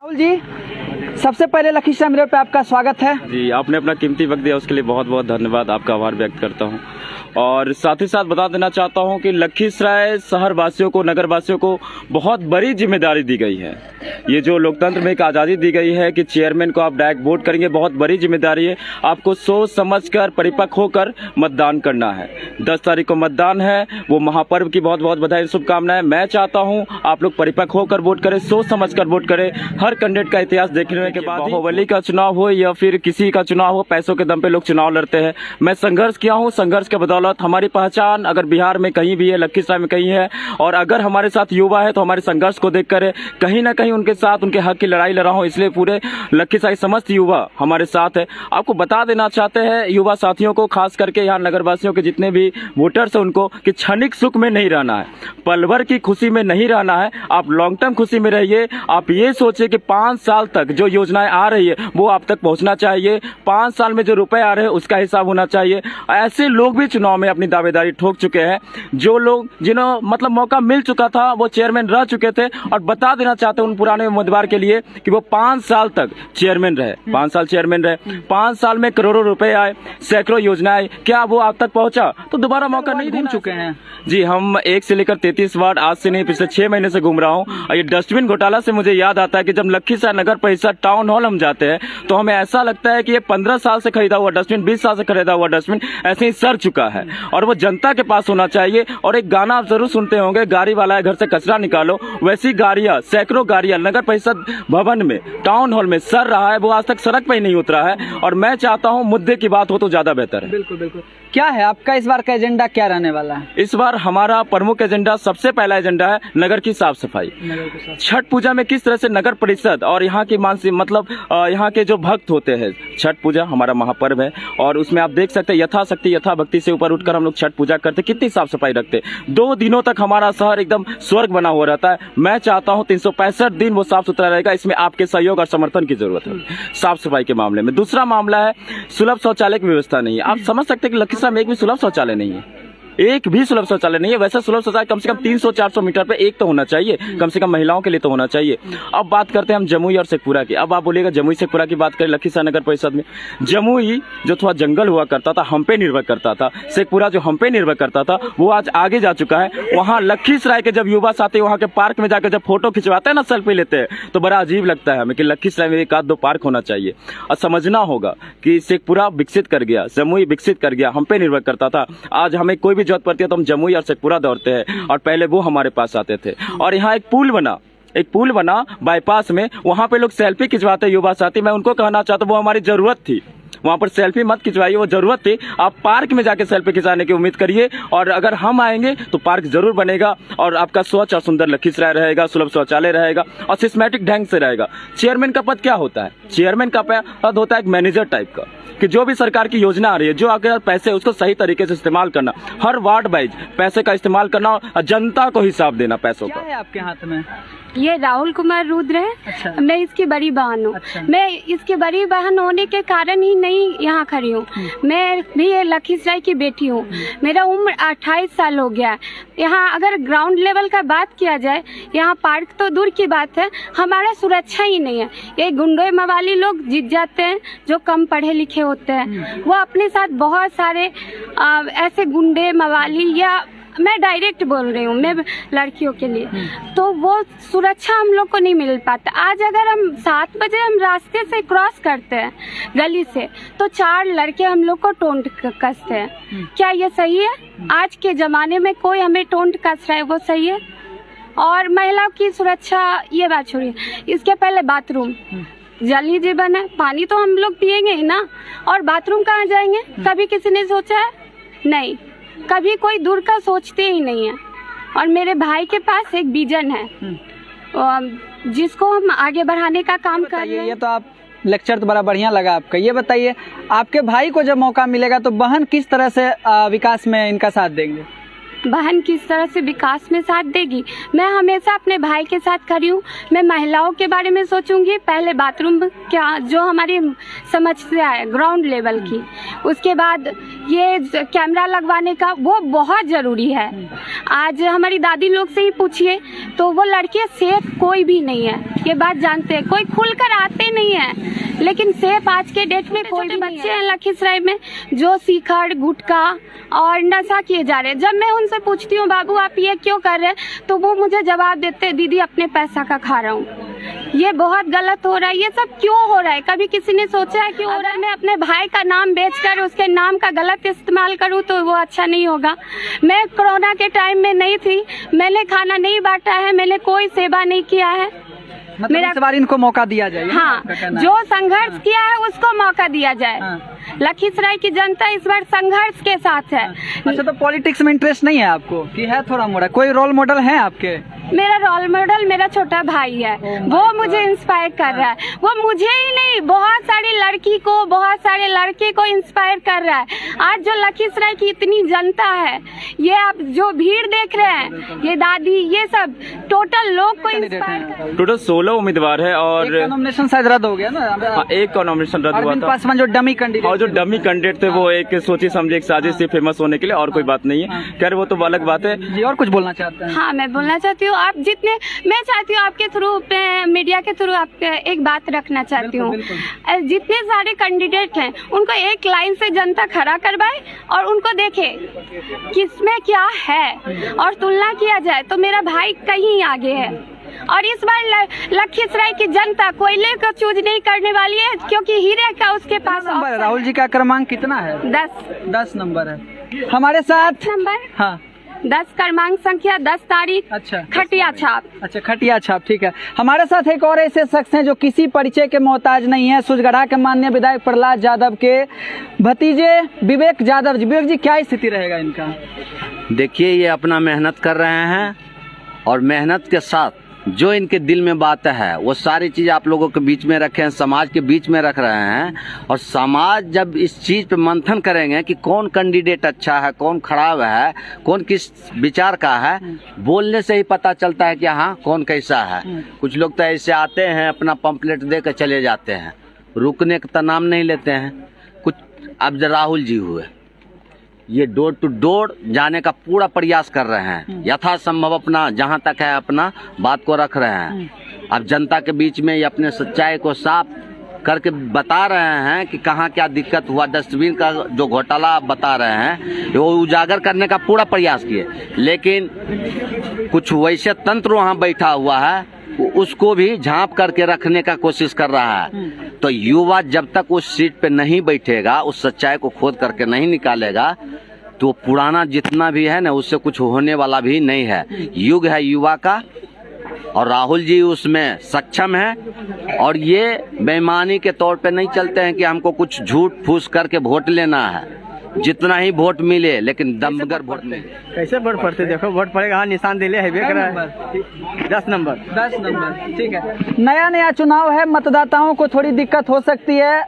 राहुल जी, सबसे पहले लखीसराय मिरर पे आपका स्वागत है। जी, आपने अपना कीमती वक्त दिया उसके लिए बहुत बहुत धन्यवाद, आपका आभार व्यक्त करता हूं। और साथ ही साथ बता देना चाहता हूं कि लखीसराय शहर वासियों को, नगर वासियों को बहुत बड़ी जिम्मेदारी दी गई है। ये जो लोकतंत्र में एक आज़ादी दी गई है कि चेयरमैन को आप डायरेक्ट वोट करेंगे, बहुत बड़ी जिम्मेदारी है। आपको सोच समझकर परिपक्व होकर मतदान करना है। 10 तारीख को मतदान है, वो महापर्व की बहुत बहुत बधाई, शुभकामनाएं। मैं चाहता हूं आप लोग परिपक्व होकर वोट करें, सोच समझकर वोट करें। हर कैंडिडेट का इतिहास देखने के बाद, बाहुबली का चुनाव हो या फिर किसी का चुनाव हो, पैसों के दम पे लोग चुनाव लड़ते हैं। मैं संघर्ष किया हूँ, संघर्ष के बदौलत हमारी पहचान अगर बिहार में कहीं भी है, लखीसराय में कहीं है, और अगर हमारे साथ युवा है तो हमारे संघर्ष को देखकर कहीं ना कहीं उनके साथ उनके हक की लड़ाई लड़ा हूं। इसलिए पूरे लखीसराय समस्त युवा हमारे साथ है। आपको बता देना चाहते हैं युवा साथियों को, खास करके यहाँ नगरवासियों के जितने भी वोटर्स हैं उनको, कि क्षणिक सुख में नहीं रहना है, पल भर की खुशी में नहीं रहना है। आप लॉन्ग टर्म खुशी में रहिए। आप ये सोचिए कि 5 साल तक जो योजनाएं आ रही है वो आप तक पहुंचना चाहिए। 5 साल में जो रुपए आ रहे हैं उसका हिसाब होना चाहिए। ऐसे लोग भी चुनाव में अपनी दावेदारी ठोक चुके हैं, जो लोग जिन्हों मतलब मौका मिल चुका था, वो चेयरमैन रह चुके थे, और बता देना चाहते हैं उन पुराने उम्मीदवार के लिए कि वो 5 साल तक चेयरमैन रहे, 5 साल चेयरमैन रहे, 5 साल में करोड़ों रुपए आए, सैकड़ों योजनाएं, क्या वो आप तक पहुंचा? तो दोबारा मौका नहीं घूम चुके हैं जी। हम 1 से लेकर 33 वार्ड, आज से नहीं पिछले 6 महीने से घूम रहा हूँ। और ये डस्टबिन घोटाला से मुझे याद आता है कि जब लखीसराय नगर परिषद टाउन हॉल हम जाते हैं तो हमें ऐसा लगता है कि ये 15 साल से खरीदा हुआ डस्टबिन, 20 साल से खरीदा हुआ डस्टबिन ऐसे ही सड़ चुका है, और वो जनता के पास होना चाहिए। और एक गाना आप जरूर सुनते होंगे, गाड़ी वाला है घर से कचरा निकालो। वैसी गाड़ियां, सैकड़ों गाड़ियां नगर परिषद भवन में, टाउन हॉल में सड़ रहा है, वो आज तक सड़क पर ही नहीं उतरा है। और मैं चाहता हूं मुद्दे की बात हो तो ज्यादा बेहतर है। बिल्कुल बिल्कुल। क्या है आपका इस बार का एजेंडा, क्या रहने वाला है? इस बार हमारा प्रमुख एजेंडा, सबसे पहला एजेंडा है नगर की साफ सफाई। छठ पूजा में किस तरह से नगर परिषद और यहाँ की मानसिक मतलब यहाँ के जो भक्त होते हैं, छठ पूजा हमारा महापर्व है, और उसमें आप देख सकते हैं यथाशक्ति यथाभक्ति से ऊपर उठकर हम लोग छठ पूजा करते, कितनी साफ सफाई रखते। 2 दिनों तक हमारा शहर एकदम स्वर्ग बना हुआ रहता है। मैं चाहता हूँ 365 दिन वो साफ सुथरा रहेगा। इसमें आपके सहयोग और समर्थन की जरूरत है साफ सफाई के मामले में। दूसरा मामला है सुलभ शौचालय की व्यवस्था नहीं है। आप समझ सकते हैं कि लखीसराय में एक भी सुलभ शौचालय नहीं है, एक भी सुलभ शौचालय नहीं है। वैसे सुलभ शौचालय कम से कम 300-400 मीटर पे एक तो होना चाहिए, कम से कम महिलाओं के लिए तो होना चाहिए। अब बात करते हैं हम जमुई और शेखपुरा की। अब आप बोलिएगा जमुई शेखपुरा की बात करें लखीसराय नगर परिषद में, जमुई जो थोड़ा जंगल हुआ करता था, हम पे निर्भर करता था, शेखपुरा जो हम पे निर्भर करता था, वो आज आगे जा चुका है। वहाँ लखीसराय के जब युवा साथी वहाँ के पार्क में जाकर जब फोटो खिंचवाते हैं ना, सेल्फी लेते हैं, तो बड़ा अजीब लगता है हमें कि लखीसराय में 1-2 पार्क होना चाहिए। और समझना होगा कि शेखपुरा विकसित कर गया, जमुई विकसित कर गया, हम पे निर्भर करता था। आज हमें कोई भी जरूरत पड़ती है तो हम जमुई और शेखपुरा दौड़ते हैं, और पहले वो हमारे पास आते थे। और यहाँ एक पुल बना बाईपास में, वहाँ पे लोग सेल्फी खिंचवाते युवा साथी। मैं उनको कहना चाहता हूँ वो हमारी जरूरत थी, वहाँ पर सेल्फी मत खिंचवाइए, वो जरूरत थी। आप पार्क में जाके सेल्फी खिंचाने की उम्मीद करिए, और अगर हम आएंगे तो पार्क जरूर बनेगा, और आपका स्वच्छ और सुंदर लखीसराय रहेगा, सुलभ शौचालय रहेगा, और सिस्टमैटिक ढंग से रहेगा। चेयरमैन का पद क्या होता है? चेयरमैन का पद होता है एक मैनेजर टाइप का, कि जो भी सरकार की योजना आ रही है, जो अगर पैसे उसको सही तरीके से इस्तेमाल करना, हर वार्ड वाइज पैसे का इस्तेमाल करना, और जनता को हिसाब देना पैसों का। क्या है आपके हाथ में? ये राहुल कुमार रुद्र है। अच्छा। मैं इसकी बड़ी बहन हूँ। अच्छा। मैं इसकी बड़ी बहन होने के कारण ही नहीं यहाँ खड़ी हूँ। मैं भी लखीसराय की बेटी हूँ। मेरा उम्र 28 साल हो गया है। यहाँ अगर ग्राउंड लेवल का बात किया जाए, यहाँ पार्क तो दूर की बात है, हमारा सुरक्षा ही नहीं है। ये गुंडे मवाली लोग जीत जाते हैं जो कम पढ़े लिखे होते हैं, वो अपने साथ बहुत सारे ऐसे गुंडे मवाली, या मैं डायरेक्ट बोल रही हूँ, मैं लड़कियों के लिए, तो वो सुरक्षा हम लोग को नहीं मिल पाता। आज अगर हम 7 बजे हम रास्ते से क्रॉस करते हैं गली से, तो 4 लड़के हम लोग को टोंट कसते हैं। क्या ये सही है? आज के ज़माने में कोई हमें टोंट कस रहा है, वो सही है? और महिलाओं की सुरक्षा, ये बात छोड़िए, इसके पहले बाथरूम जल ही जीवन है, पानी तो हम लोग पिएंगे ही ना, और बाथरूम कहाँ जाएंगे? कभी किसी ने सोचा है? नहीं, कभी कोई दूर का सोचते ही नहीं है। और मेरे भाई के पास एक विजन है जिसको हम आगे बढ़ाने का काम कर रहे हैं। ये तो आप लेक्चर तो बड़ा बढ़िया लगा आपका। ये बताइए, आपके भाई को जब मौका मिलेगा तो बहन किस तरह से विकास में इनका साथ देंगे? बहन किस तरह से विकास में साथ देगी। मैं हमेशा अपने भाई के साथ खड़ी हूँ। मैं महिलाओं के बारे में सोचूंगी, पहले बाथरूम क्या जो हमारी समस्या है ग्राउंड लेवल की, उसके बाद ये कैमरा लगवाने का वो बहुत ज़रूरी है। आज हमारी दादी लोग से ही पूछिए तो वो लड़के सेफ कोई भी नहीं है, ये बात जानते हैं, कोई खुलकर आते नहीं है, लेकिन सेफ आज के डेट में कोई भी बच्चे हैं लखीसराय में जो शिखर गुटखा और नशा किए जा रहे हैं। जब मैं उनसे पूछती हूँ बाबू आप ये क्यों कर रहे हैं, तो वो मुझे जवाब देते हैं दीदी अपने पैसा का खा रहा हूँ। ये बहुत गलत हो रहा है। ये सब क्यों हो रहा है? कभी किसी ने सोचा है क्यों हो रहा है? मैं अपने भाई का नाम बेचकर उसके नाम का गलत इस्तेमाल करूँ तो वो अच्छा नहीं होगा। मैं कोरोना के टाइम में नहीं थी, मैंने खाना नहीं बांटा है, मैंने कोई सेवा नहीं किया है। मतलब इस बार इनको मौका दिया जाए। हाँ, जो संघर्ष किया है उसको मौका दिया जाए। लखीसराय की जनता इस बार संघर्ष के साथ है। अच्छा, तो पॉलिटिक्स में इंटरेस्ट नहीं है आपको कि है थोड़ा मोड़ा? कोई रोल मॉडल है आपके? मेरा रोल मॉडल मेरा छोटा भाई है, वो मुझे इंस्पायर कर रहा है। वो मुझे ही नहीं, बहुत सारी लड़की को, बहुत सारे लड़के को इंस्पायर कर रहा है। आज जो लखीसराय की इतनी जनता है, ये आप जो भीड़ देख रहे हैं, ये दादी, ये सब टोटल लोग को इंस्पायर कर। टोटल 16 उम्मीदवार है और नॉमिनेशन शायद रद्द हो गया ना। हाँ, एक का नॉमिनेशन रद्द हुआ अरविंद था। पासवान जो डमी कैंडिडेट, और जो डमी कैंडिडेट थे वो एक सोची समझे एक साजिश थी फेमस होने के लिए, और कोई बात नहीं है। खैर वो तो अलग बात है। जी, और कुछ बोलना चाहते हैं? हाँ, मैं बोलना चाहती हूँ, आप जितने, मैं चाहती हूँ आपके थ्रू, मीडिया के थ्रू आपके एक बात रखना चाहती हूँ। जितने सारे कैंडिडेट हैं उनको एक लाइन से जनता खड़ा करवाए और उनको देखे किसमें क्या है और तुलना किया जाए तो मेरा भाई कहीं आगे है। और इस बार लखीसराय की जनता कोयले को चूज नहीं करने वाली है, क्योंकि हीरे का उसके पास नंबर है। राहुल जी का क्रमांक कितना है? 10 नंबर है हमारे साथ। नंबर हाँ, 10 क्रमांक संख्या 10 तारीख। अच्छा, खटिया छाप। अच्छा, खटिया छाप, ठीक है। हमारे साथ एक और ऐसे शख्स हैं जो किसी परिचय के मोहताज नहीं है, सुजगढ़ा के माननीय विधायक प्रहलाद यादव के भतीजे विवेक यादव जी। विवेक जी, क्या स्थिति रहेगा इनका? देखिए, ये अपना मेहनत कर रहे हैं और मेहनत के साथ जो इनके दिल में बात है वो सारी चीज़ आप लोगों के बीच में रखे हैं, समाज के बीच में रख रहे हैं। और समाज जब इस चीज़ पे मंथन करेंगे कि कौन कैंडिडेट अच्छा है, कौन खराब है, कौन किस विचार का है, बोलने से ही पता चलता है कि हाँ कौन कैसा है। कुछ लोग तो ऐसे आते हैं अपना पंपलेट दे कर चले जाते हैं, रुकने का नाम नहीं लेते हैं। कुछ अब राहुल जी हुए, ये डोर टू डोर जाने का पूरा प्रयास कर रहे हैं, यथासंभव अपना जहां तक है अपना बात को रख रहे हैं। अब जनता के बीच में ये अपने सच्चाई को साफ करके बता रहे हैं कि कहाँ क्या दिक्कत हुआ। डस्टबिन का जो घोटाला बता रहे हैं वो उजागर करने का पूरा प्रयास किए, लेकिन कुछ वैसे तंत्र वहाँ बैठा हुआ है उसको भी झांप करके रखने का कोशिश कर रहा है। तो युवा जब तक उस सीट पे नहीं बैठेगा, उस सच्चाई को खोद करके नहीं निकालेगा, तो पुराना जितना भी है ना उससे कुछ होने वाला भी नहीं है। युग है युवा का और राहुल जी उसमें सक्षम है। और ये बेईमानी के तौर पे नहीं चलते हैं कि हमको कुछ झूठ फूस करके वोट लेना है, जितना ही वोट मिले लेकिन दमगर वोट मिले। कैसे वोट पड़ते? देखो वोट पड़ेगा, हाँ निशान दिले है, 10 नंबर। 10 नंबर, ठीक है। नया चुनाव है, मतदाताओं को थोड़ी दिक्कत हो सकती है।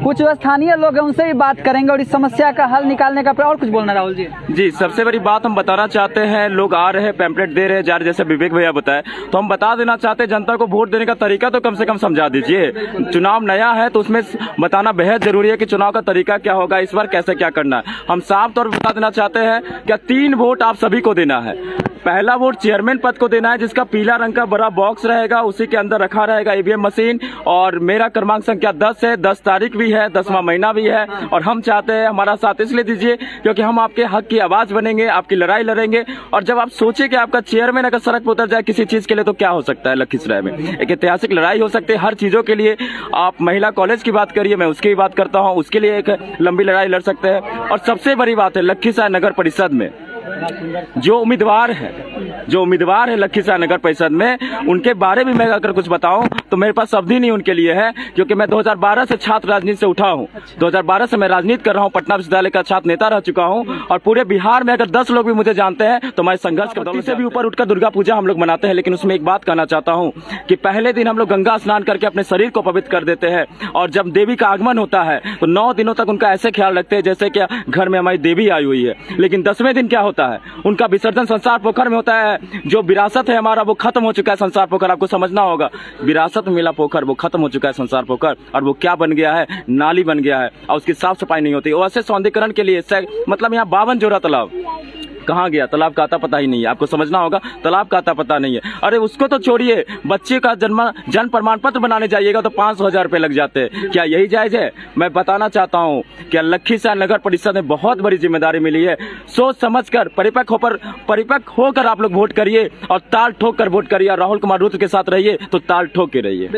कुछ स्थानीय लोग हैं, उनसे भी बात करेंगे और इस समस्या का हल निकालने का। और कुछ बोलना राहुल जी? जी, सबसे बड़ी बात हम बताना चाहते हैं, लोग आ रहे हैं पैम्पलेट दे रहे हैं जा रहे, जैसे विवेक भैया बताए, तो हम बता देना चाहते हैं जनता को वोट देने का तरीका तो कम से कम समझा दीजिए। चुनाव नया है तो उसमें बताना बेहद जरूरी है कि चुनाव का तरीका क्या होगा, इस बार कैसे क्या करना है। हम साफ तौर पर बता देना चाहते हैं कि 3 वोट आप सभी को देना है। पहला वोट चेयरमैन पद को देना है, जिसका पीला रंग का बड़ा बॉक्स रहेगा, उसी के अंदर रखा रहेगा ईवीएम मशीन। और मेरा क्रमांक संख्या 10 है, 10 तारीख भी है, 10वां महीना भी है। और हम चाहते हैं हमारा साथ इसलिए दीजिए क्योंकि हम आपके हक की आवाज बनेंगे, आपकी लड़ाई लड़ेंगे। और जब आप सोचे कि आपका चेयरमैन अगर सड़क पर उतर जाए किसी चीज के लिए तो क्या हो सकता है लखीसराय में, एक ऐतिहासिक लड़ाई हो सकती है हर चीजों के लिए। आप महिला कॉलेज की बात करिए, मैं उसकी भी बात करता हूँ, उसके लिए एक लंबी लड़ाई लड़ सकते हैं। और सबसे बड़ी बात है लखीसराय नगर परिषद में जो उम्मीदवार है जो उम्मीदवार है लखीसराय नगर परिषद में, उनके बारे में मैं अगर कुछ बताऊं तो मेरे पास शब्द ही नहीं उनके लिए है, क्योंकि मैं 2012 से छात्र राजनीति से उठा हूं। 2012 से मैं राजनीति कर रहा हूं, पटना विश्वविद्यालय का छात्र नेता रह चुका हूं, और पूरे बिहार में अगर 10 लोग भी मुझे जानते हैं तो मैं संघर्ष करता हूं। से भी ऊपर उठकर दुर्गा पूजा हम लोग मनाते हैं, लेकिन उसमें एक बात कहना चाहता हूं कि पहले दिन हम लोग गंगा स्नान करके अपने शरीर को पवित्र कर देते हैं, और जब देवी का आगमन होता है तो 9 दिनों तक उनका ऐसे ख्याल रखते हैं जैसे कि घर में हमारी देवी आई हुई है। लेकिन 10वें दिन क्या होता है, उनका विसर्जन संसार पोखर में होता है। जो विरासत है हमारा वो खत्म हो चुका है। संसार पोखर आपको समझना होगा, विरासत में मिला पोखर वो खत्म हो चुका है संसार पोखर, और वो क्या बन गया है, नाली बन गया है, और उसकी साफ सफाई नहीं होती। वैसे सौंदर्यीकरण के लिए मतलब यहाँ 52 जोड़ा तालाब कहाँ गया, तालाब का आता पता ही नहीं है। आपको समझना होगा, तालाब का आता पता नहीं है। अरे उसको तो छोड़िए, बच्चे का जन्म प्रमाण पत्र बनाने जाइएगा तो 500,000 रुपये लग जाते हैं। क्या यही जायज है? मैं बताना चाहता हूँ कि लखीसराय नगर परिषद में बहुत बड़ी जिम्मेदारी मिली है। सोच समझकर परिपक्व होकर आप लोग वोट करिए, और ताल ठोक कर वोट करिए, और राहुल कुमार रुद्र के साथ रहिए तो ताल ठोक के रहिए।